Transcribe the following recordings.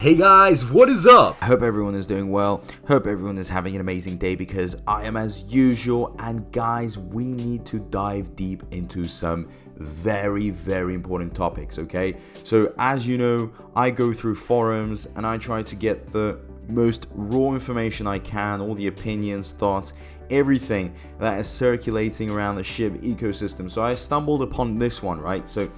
Hey guys, what is up? I hope everyone is doing well. Hope everyone is having an amazing day because I am as usual. And guys, we need to dive deep into some very important topics, okay? So as you know, I go through forums and I try to get the most raw information I can, all the opinions, thoughts, everything that is circulating around the Shib ecosystem. So I stumbled upon this one, right? So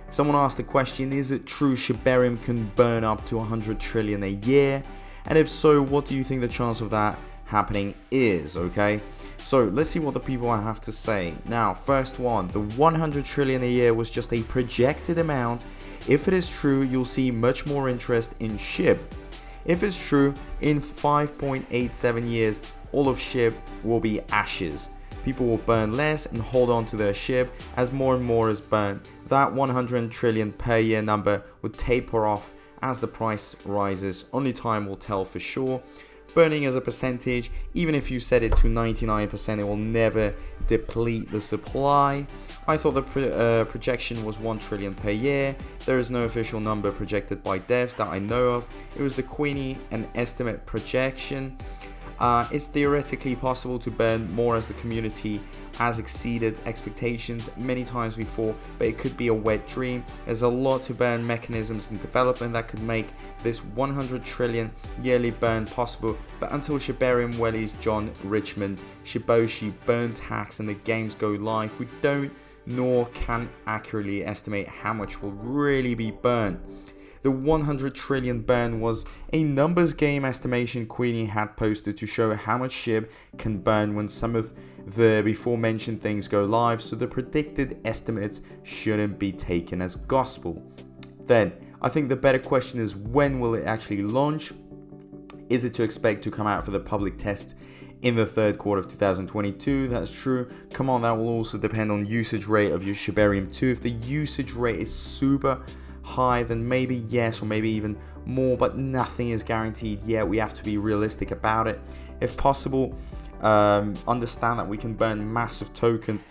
someone asked the question, is it true Shibarium can burn up to 100 trillion a year? And if so, what do you think the chance of that happening is, okay? So let's see what the people have to say. Now, first one, the 100 trillion a year was just a projected amount. If it is true, you'll see much more interest in Shib. If it's true, in 5.87 years, all of Shib will be ashes. People will burn less and hold on to their Shib as more and more is burned. That 100 trillion per year number would taper off as the price rises. Only time will tell for sure. Burning as a percentage, even if you set it to 99%, it will never deplete the supply. I thought the projection was 1 trillion per year. There is no official number projected by devs that I know of. It was the TIENE an estimate projection. It's theoretically possible to burn more as the community has exceeded expectations many times before, but it could be a wet dream. There's a lot to burn mechanisms in development that could make this 100 trillion yearly burn possible, but until Shibarium Wellies John Richmond, Shiboshi burn tax and the games go live, we don't nor can accurately estimate how much will really be burned. The 100 trillion burn was a numbers game estimation TIENE had posted to show how much Shib can burn when some of the before mentioned things go live, so the predicted estimates shouldn't be taken as gospel. Then, I think the better question is, when will it actually launch? Is it to expect to come out for the public test in the third quarter of 2022? That's true. Come on, that will also depend on usage rate of your Shibarium 2. If the usage rate is super high, then maybe yes, or maybe even more, but nothing is guaranteed yet. We have to be realistic about it. If possible, understand that we can burn massive tokens.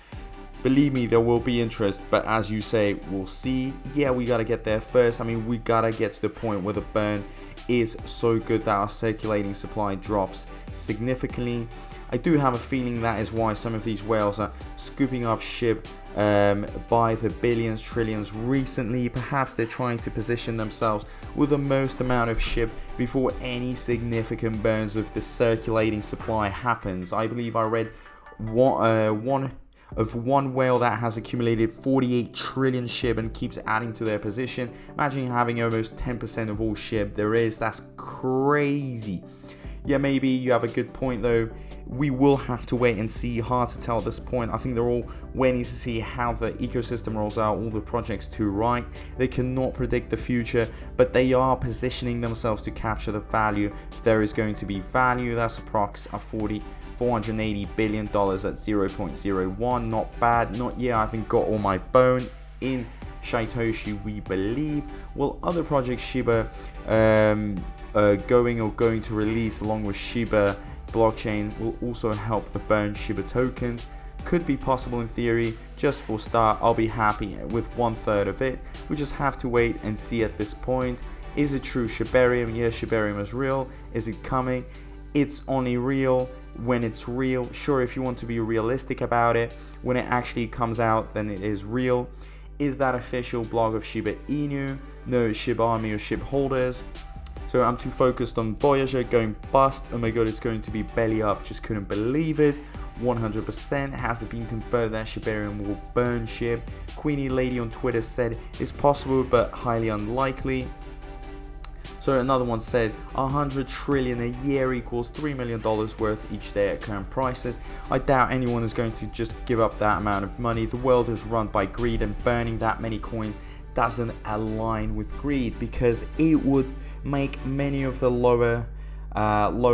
Believe me, there will be interest, but as you say, we'll see. Yeah, we gotta get there first. I mean, we gotta get to the point where the burn is so good that our circulating supply drops significantly. I do have a feeling that is why some of these whales are scooping up Shib by the billions, trillions recently. Perhaps they're trying to position themselves with the most amount of Shib before any significant burns of the circulating supply happens. I believe I read one whale that has accumulated 48 trillion Shib and keeps adding to their position. Imagine having almost 10% of all Shib there is. That's crazy. Yeah, maybe you have a good point though. We will have to wait and see. Hard to tell at this point. I think they're all waiting to see how the ecosystem rolls out, all the projects to right. They cannot predict the future, but they are positioning themselves to capture the value. If there is going to be value, that's approx $480 billion at 0.01. Not bad. Not yet. I haven't got all my bone in Shitoshi, we believe. Will other projects Shiba going to release along with Shiba blockchain will also help the burn Shiba tokens? Could be possible in theory. Just for start, I'll be happy with 1/3 of it. We just have to wait and see at this point. Is it true Shibarium? Yes, Shibarium is real. Is it coming? It's only real when it's real. Sure, if you want to be realistic about it, when it actually comes out, then it is real. Is that official blog of Shiba Inu? No, Shib Army or Shib holders. So I'm too focused on Voyager going bust. Oh my god, it's going to be belly up. Just couldn't believe it. 100% has it been confirmed that Shibarium will burn Shib. Queenie Lady on Twitter said it's possible but highly unlikely. So another one said 100 trillion a year equals $3 million worth each day at current prices. I doubt anyone is going to just give up that amount of money. The world is run by greed, and burning that many coins doesn't align with greed, because it would make many of the lower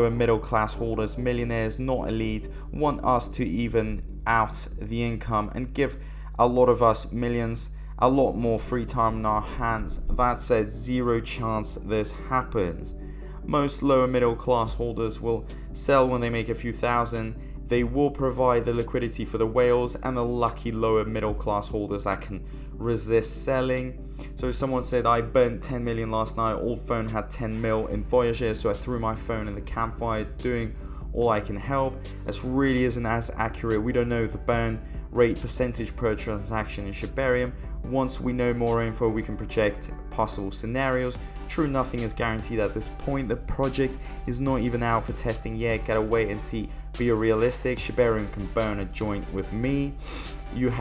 middle class holders, millionaires, not elite, want us to even out the income and give a lot of us millions a lot more free time in our hands. That said, zero chance this happens. Most lower middle class holders will sell when they make a few thousand. they will provide the liquidity for the whales and the lucky lower middle class holders that can resist selling. So someone said, I burnt 10 million last night, old phone had 10 mil in Voyager, so I threw my phone in the campfire doing all I can help. This really isn't as accurate. We don't know the burn rate percentage per transaction in Shibarium. Once we know more info, we can project possible scenarios. True, nothing is guaranteed at this point. The project is not even out for testing yet. Gotta wait and see. Be realistic. Shibarium can burn a joint with me. You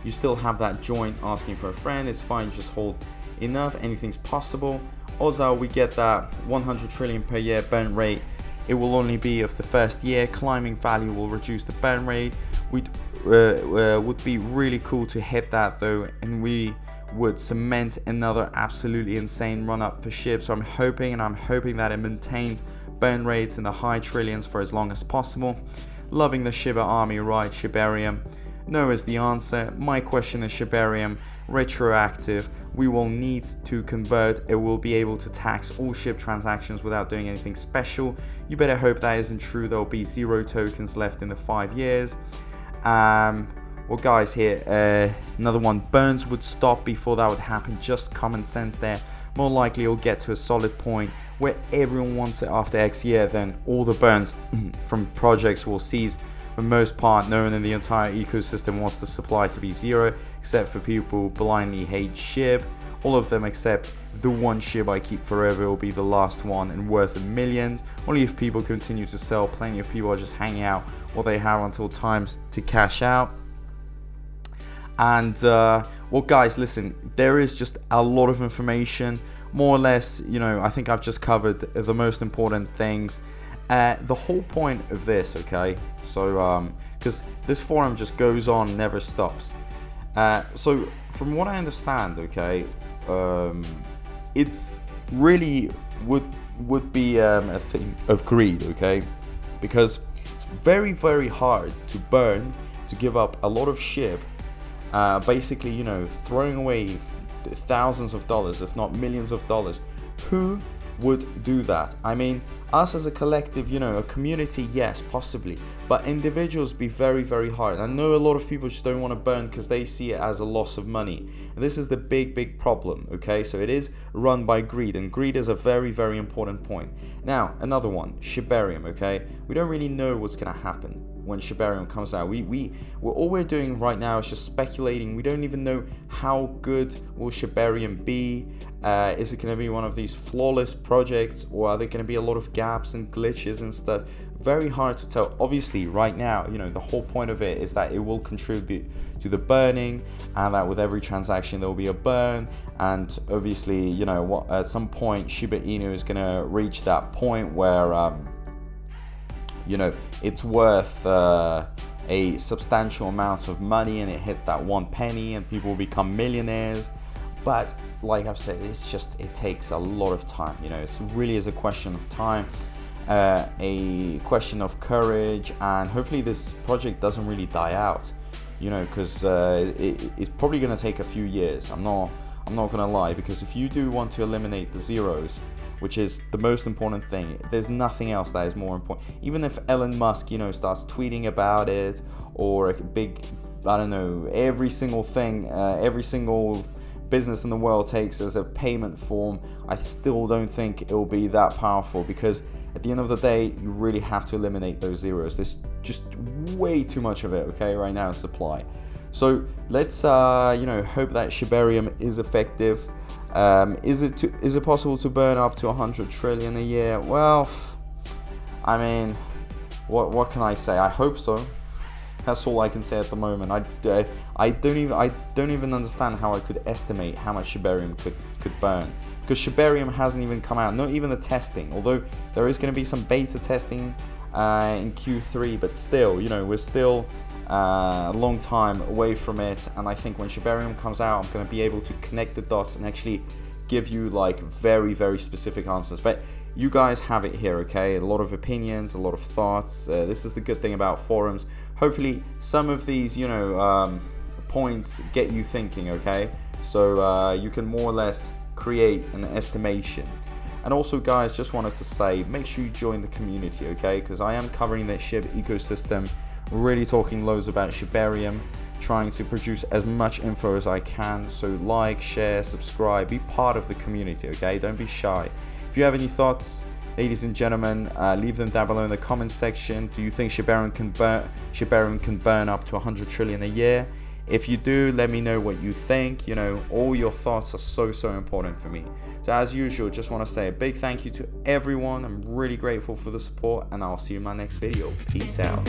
still have that joint asking for a friend. It's fine, just hold enough. Anything's possible. Also, we get that 100 trillion per year burn rate. It will only be of the first year. Climbing value will reduce the burn rate. Would be really cool to hit that though, and we would cement another absolutely insane run up for Shib. So I'm hoping that it maintains burn rates in the high trillions for as long as possible. Loving the Shiba army, right? Shibarium. No is the answer. My question is Shibarium retroactive. We will need to convert. It will be able to tax all Shib transactions without doing anything special. You better hope that isn't true. There will be 0 tokens left in the 5 years. Well guys, here another one. Burns would stop before that would happen. Just common sense there. More likely it'll get to a solid point where everyone wants it after X year, then all the burns from projects will cease. For the most part, no one in the entire ecosystem wants the supply to be 0, except for people who blindly hate Shib. All of them except the one Shib I keep forever will be the last one and worth millions. Only if people continue to sell. Plenty of people are just hanging out what they have until times to cash out. And well guys, listen, there is just a lot of information, more or less, I think I've just covered the most important things. The whole point of this, okay, so because this forum just goes on, never stops. So from what I understand, okay, it's really would be a thing of greed, okay, because it's very, very hard to burn, to give up a lot of Shib, basically, throwing away thousands of dollars, if not millions of dollars. Who would do that? I mean, us as a collective, a community, yes, possibly, but individuals be very, very hard. I know a lot of people just don't want to burn because they see it as a loss of money, and this is the big problem, okay? So it is run by greed, and greed is a very, very important point. Now, another one, Shibarium, okay? We don't really know what's going to happen when Shibarium comes out. All we're doing right now is just speculating. We don't even know how good will Shibarium be. Is it going to be one of these flawless projects, or are there going to be a lot of gaps and glitches and stuff? Very hard to tell. Obviously right now, the whole point of it is that it will contribute to the burning, and that with every transaction there will be a burn, and obviously at some point Shiba Inu is going to reach that point where it's worth a substantial amount of money, and it hits that 1 penny and people will become millionaires. But like I've said, it takes a lot of time. It really is a question of time, a question of courage, and hopefully this project doesn't really die out, because it's probably going to take a few years. I'm not going to lie, because if you do want to eliminate the zeros, which is the most important thing, there's nothing else that is more important. Even if Elon Musk, starts tweeting about it, or a big, I don't know, every single thing, every single business in the world takes as a payment form, I still don't think it will be that powerful, because at the end of the day, you really have to eliminate those zeros. There's just way too much of it, okay, right now in supply. So let's, hope that Shibarium is effective. Is it possible to burn up to 100 trillion a year? Well, I mean, what can I say? I hope so. That's all I can say at the moment. I don't even understand how I could estimate how much Shibarium could burn, because Shibarium hasn't even come out. Not even the testing. Although there is going to be some beta testing in Q3, but still, we're still a long time away from it. And I think when Shibarium comes out, I'm going to be able to connect the dots and actually give you like very, very specific answers. But you guys have it here, okay? A lot of opinions, a lot of thoughts. This is the good thing about forums. Hopefully some of these, points get you thinking, okay? So you can more or less create an estimation. And also guys, just wanted to say, make sure you join the community, okay? Because I am covering the Shib ecosystem, really talking loads about Shibarium, trying to produce as much info as I can. So like, share, subscribe, be part of the community, okay? Don't be shy. If you have any thoughts, ladies and gentlemen, leave them down below in the comments section. Do you think Shibarium can burn up to 100 trillion a year? If you do, let me know what you think. You know, all your thoughts are so important for me. So as usual, just want to say a big thank you to everyone. I'm really grateful for the support, and I'll see you in my next video. Peace out.